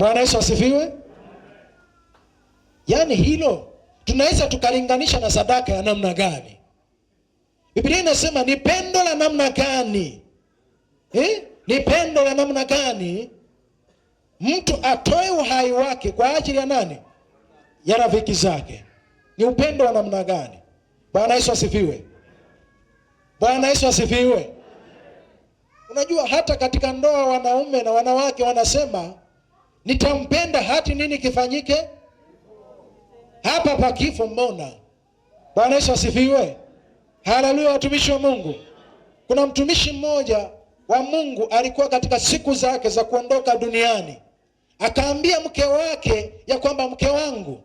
Bwana Yesu asifiwe. Yaani hilo tunaweza tukalinganisha na sadaka ya namna gani? Biblia inasema ni pendo la namna gani? Ni pendo la namna gani mtu atoe uhai wake kwa ajili ya nani? Ya rafiki zake. Ni upendo wa namna gani? Bwana Yesu asifiwe. Bwana Yesu asifiwe. Unajua hata katika ndoa wanaume na wanawake wanasema nitampenda hati nini kifanyike? Hapa pa kifo mbona? Bwana Yesu asifiwe. Haleluya watumishi wa Mungu. Kuna mtumishi mmoja wa Mungu alikuwa katika siku zake za kuondoka duniani. Akaambia mke wake ya kwamba mke wangu,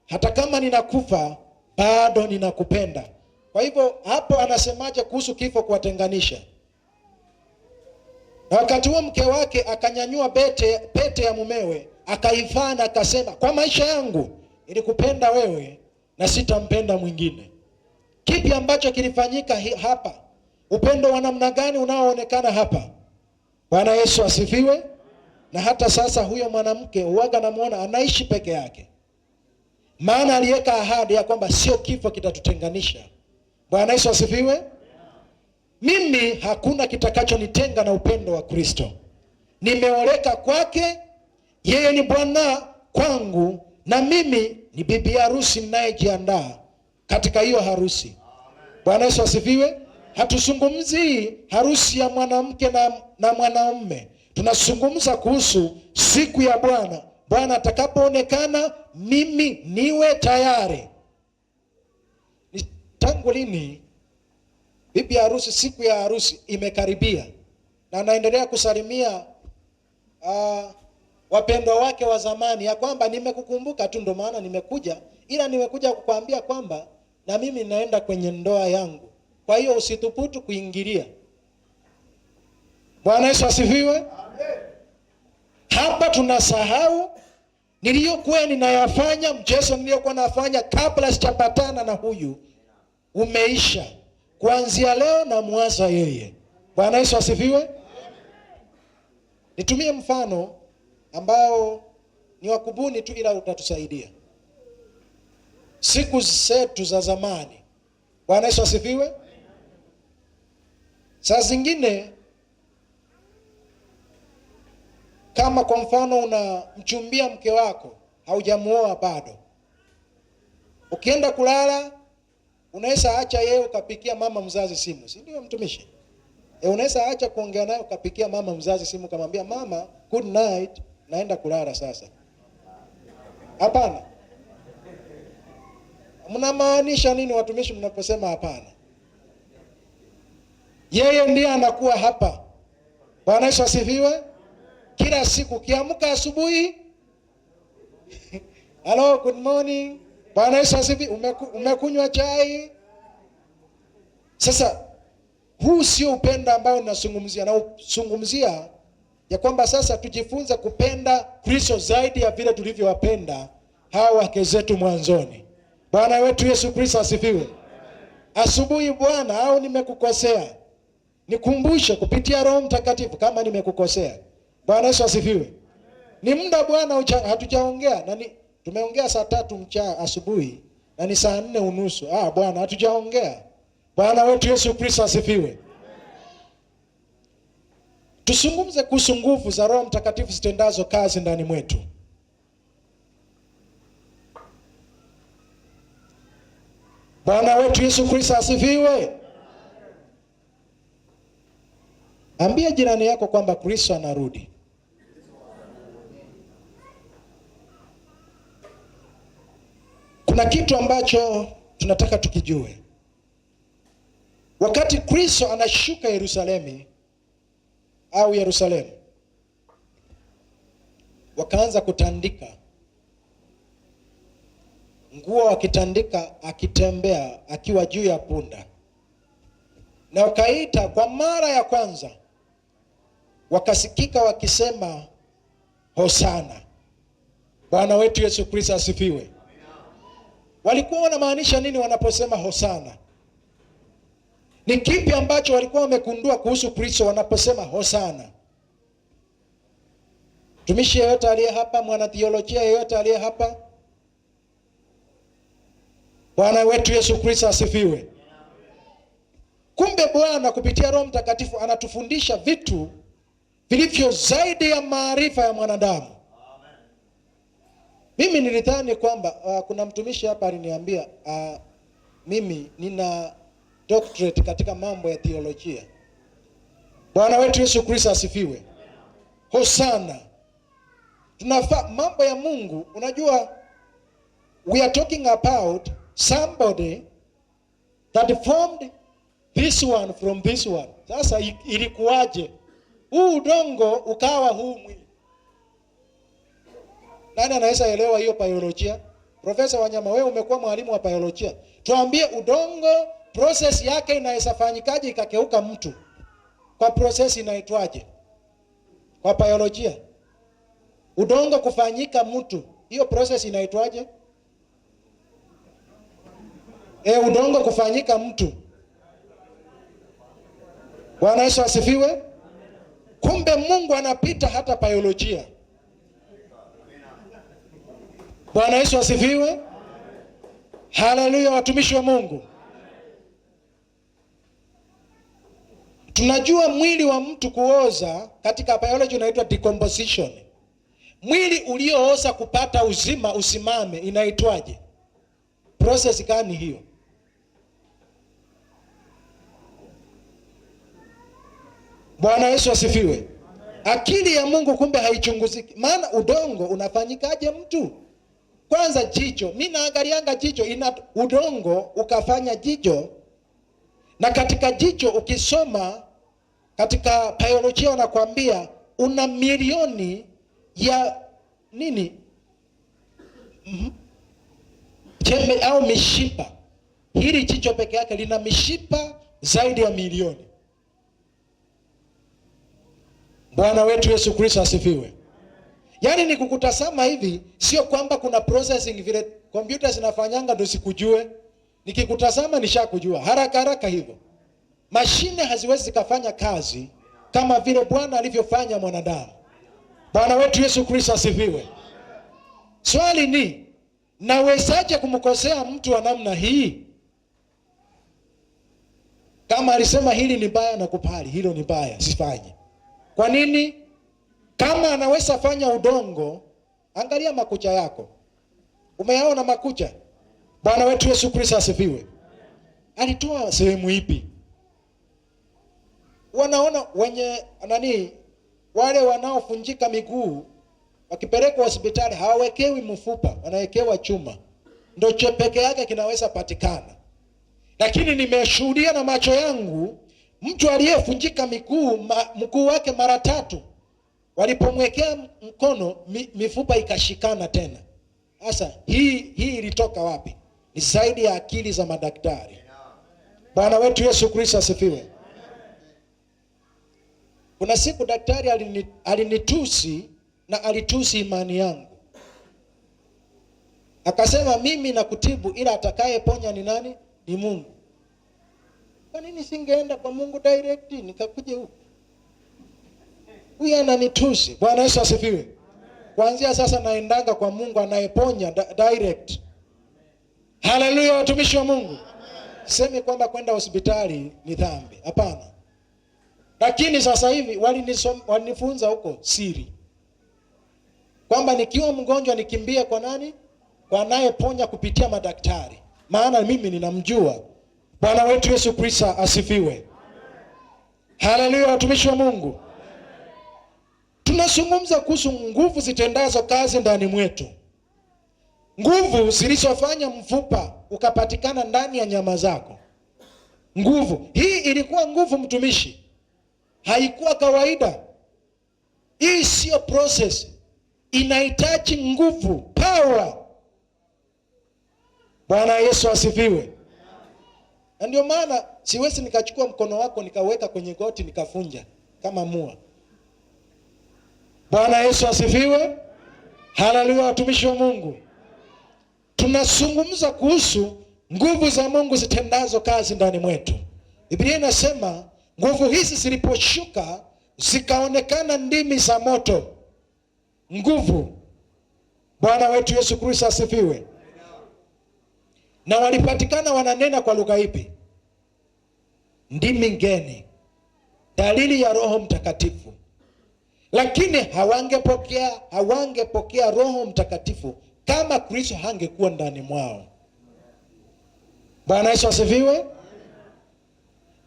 hata kama ninakufa bado ninakupenda. Kwa hivyo hapo anasemaje kuhusu kifo kuwatenganisha? Na wakati huo mke wake akanyanyua pete ya mumewe, akaivaa na akasema, kwa maisha yangu nilikupenda wewe na sitampenda mwingine. Kipi ambacho kilifanyika hapa? Upendo wa namna gani unaoonekana hapa? Bwana Yesu asifiwe. Na hata sasa huyo mwanamke huaga namuona anaishi peke yake. Maana aliweka ahadi ya kwamba sio kifo kitatutenganisha. Bwana Yesu asifiwe. Mimi hakuna kitakachonitenga na upendo wa Kristo. Nimeoleka kwake, yeye ni Bwana kwangu, na mimi ni bibi harusi ninayejiandaa katika hiyo harusi. Bwana Yesu asifiwe. Hatuzungumzi harusi ya mwanamke na mwanaume. Tunazungumza kuhusu siku ya Bwana. Bwana atakapoonekana mimi niwe tayari. Ni tangu lini bibi harusi, siku ya harusi imekaribia, na anaendelea kusalimia wapendwa wake wa zamani ya kwamba nimekukumbuka tu ndo maana nimekuja, ila nimekuja kukuambia kwamba na mimi naenda kwenye ndoa yangu. Kwa hiyo usithubutu kuingilia. Bwana Yesu asifiwe. Amen. Hapa tunasahau niliyokuwa ninayafanya, mchezo niliyokuwa nafanya kabla sijapatana na huyu umeisha. Kuanzia leo na muasa yeye. Bwana Yesu asifiwe. Nitumie mfano ambao ni wakubuni tu ila utatusaidia. Siku zetu za zamani. Bwana Yesu asifiwe. Saa zingine kama kwa mfano unamchumbia mke wako, haujamuoa bado, ukienda kulala unaweza acha yeye ukapikia mama mzazi simu, si ndio mtumishi? Unaweza acha kuongea naye ukapikia mama mzazi simu, kumwambia mama good night, naenda kulala sasa. Hapana. Mnamaanisha nini watumishi mnaposema hapana? Yeye ndiye anakuwa hapa. Bwana Yesu asifiwe. Kila siku kiamka asubuhi hello good morning, Bwana Yesu asifiwe, umekunywa chai? Sasa huu sio upendo ambao ninazungumzia. Na uzungumzia ya kwamba sasa tujifunze kupenda Kristo zaidi ya vile tulivyowapenda hawa wake zetu mwanzoni. Bwana wetu Yesu Kristo asifiwe. Asubuhi Bwana, au nimekukosea, nikumbushe kupitia Roho Mtakatifu kama nimekukosea. Bwana Yesu asifiwe. Ni muda Bwana hatujaongea, na tumeongea saa 3 asubuhi na ni saa 4:30. Bwana hatujaongea. Bwana wetu Yesu Kristo asifiwe. Tusungumze kuhusu nguvu za Roho Mtakatifu zitendazo kazi ndani mwetu. Bwana wetu Yesu Kristo asifiwe. Ambia jirani yako kwamba Kristo anarudi. Kuna kitu ambacho tunataka tukijue. Wakati Kristo anashuka Yerusalemu, wakaanza kutandika nguo, wakitandika akitembea akiwa juu ya punda, na wakaita kwa mara ya kwanza, wakasikika wakisema Hosana. Bwana wetu Yesu Kristo asifiwe. Walikuwa wanamaanisha nini wanaposema Hosana? Ni kipi ambacho walikuwa wamekundua kuhusu Kristo wanaposema Hosana? Mtumishi yeyote aliye hapa, mwanatheolojia yeyote aliye hapa? Bwana wetu Yesu Kristo asifiwe. Kumbe Bwana kupitia Roho Mtakatifu anatufundisha vitu vilivyo zaidi ya maarifa ya mwanadamu. Mimi nilidhani kwamba kuna mtumishi hapa aliniambia mimi nina doctorate katika mambo ya theolojia. Bwana wetu Yesu Kristo asifiwe. Hosana. Tunafaa mambo ya Mungu. Unajua, we are talking about somebody that formed this one from this one. Sasa ilikuwaje huu udongo ukawa huu mwili? Nani anaweza elewa hiyo biolojia? Profesa Wanyama, wewe umekuwa mwalimu wa biolojia. Tuambie udongo process yake inaweza fanyikaje ikakeuka mtu? Kwa process inaitwaje? Kwa biolojia. Udongo kufanyika mtu, hiyo process inaitwaje? Udongo kufanyika mtu. Bwana Yesu asifiwe. Kumbe Mungu anapita hata biolojia. Bwana Yesu asifiwe. Haleluya, watumishi wa Mungu. Tunajua mwili wa mtu kuoza katika biology inaitwa decomposition. Mwili uliooza kupata uzima usimame inaitwaje? Process gani hiyo? Bwana Yesu asifiwe. Akili ya Mungu kumbe haichunguziki. Maana udongo unafanyikaje mtu? Kwanza jicho, mimi naangalianga jicho, ina udongo ukafanya jicho. Na katika jicho ukisoma katika biolojia wanakuambia una milioni ya nini? Chembe au mishipa. Hili jicho peke yake lina mishipa zaidi ya milioni. Bwana wetu Yesu Kristo asifiwe. Yaani ni kukutazama hivi, sio kwamba kuna processing vile kompyuta zinafanyanga ndio sikujue. Nikikutazama nishakujua haraka haraka hivyo. Mashine haziwezi kufanya kazi kama vile Bwana alivyofanya mwanadamu. Bwana wetu Yesu Kristo asifiwe. Swali ni, nawezaje kumkosea mtu wa namna hii? Kama alisema hili ni baya na kupali, hilo ni baya, sifanye. Kwa nini? Kama anaweza fanya udongo, angalia makucha yako. Umeyaona makucha? Bwana wetu Yesu Kristo asifiwe. Alitoa sehemu ipi? Wanaona wenye wale wanaofunjika miguu wakipelekwa hospitali hawawekewi mfupa, wanawekewa chuma. Ndio peke yake kinaweza patikana. Lakini nimeshuhudia na macho yangu mtu aliyefunjika mguu wake mara 3, walipomwekea mkono mifupa ikashikana tena. Sasa hii ilitoka wapi? Ni zaidi ya akili za madaktari. Bwana wetu Yesu Kristo asifiwe. Kuna siku daktari alinitusi na alitusi imani yangu. Akasema mimi nakutibu ila atakayeponya ni nani? Ni Mungu. Kwa nini singeenda kwa Mungu direct nikakuja huko? Huyu ananitusi. Bwana Yesu asifiwe. Kuanzia sasa naendanga kwa Mungu anayeponya direct. Haleluya, watumishi wa Mungu. Semi kwamba kwenda hospitali ni dhambi. Hapana. Lakini sasa hivi walinifunza huko siri. Kwamba nikiwa mgonjwa nikimbie kwa nani? Kwa anayeponya kupitia madaktari. Maana mimi ninamjua. Bwana wetu Yesu Kristo asifiwe. Haleluya, watumishi wa Mungu. Tunazungumza kuhusu nguvu zitendazo kazi ndani mwetu. Nguvu zilizofanya mfupa ukapatikana ndani ya nyama zako. Nguvu hii ilikuwa nguvu, mtumishi. Haikuwa kawaida. Hii sio process. Inahitaji nguvu, power. Bwana Yesu asifiwe. Na ndio maana siwezi nikachukua mkono wako nikaweka kwenye goti nikafunja kama mua. Bwana Yesu asifiwe. Haleluya, watumishi wa Mungu. Tunazungumza kuhusu nguvu za Mungu zitendazo kazi ndani mwetu. Biblia inasema nguvu hizi ziliposhuka zikaonekana ndimi za moto. nguvu. Bwana wetu Yesu Kristo asifiwe. Na walipatikana wananena kwa lugha ipi? Ndimi ngeni, dalili ya Roho Mtakatifu. Lakini hawangepokea Roho Mtakatifu kama Kristo hangekuwa ndani mwao. Bwana Yesu asifiwe.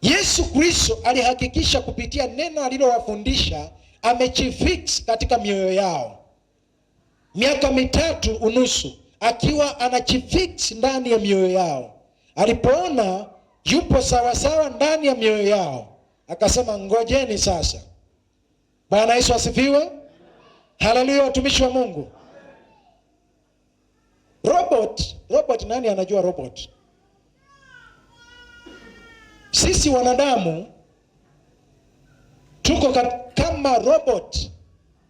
Yesu Kristo alihakikisha kupitia neno alilowafundisha amechifix katika mioyo yao. Miaka 3.5 akiwa anachifix ndani ya mioyo yao. Alipoona yupo sawasawa ndani ya mioyo yao, akasema ngojeni sasa. Bwana Yesu asifiwe. Haleluya, watumishi wa Mungu. Robot, nani anajua robot? Sisi wanadamu tuko kama robot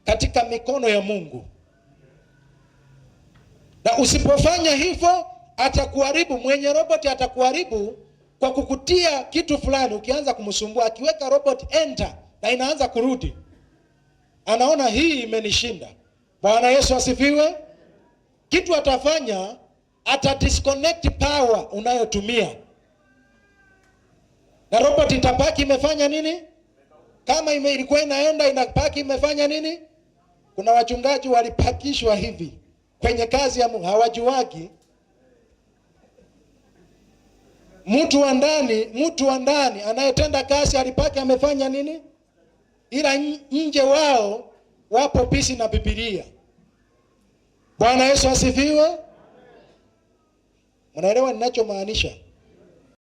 katika mikono ya Mungu. Na usipofanya hivyo atakuharibu. Mwenye robot atakuharibu kwa kukutia kitu fulani. Ukianza kumsumbua, akiweka robot enter na inaanza kurudi, anaona hii imenishinda. Bwana Yesu asifiwe. Kitu atafanya, disconnect power unayotumia, na robot itabaki imefanya nini? Kama ilikuwa inaenda, inabaki imefanya nini? Kuna wachungaji walipakishwa hivi kwenye kazi ya Mungu, hawajuagi. Mtu wa ndani anayetenda kazi alipaki amefanya nini? Ila nje wao wapo pisi na Biblia. Bwana Yesu asifiwe. Mnaelewa ninachomaanisha?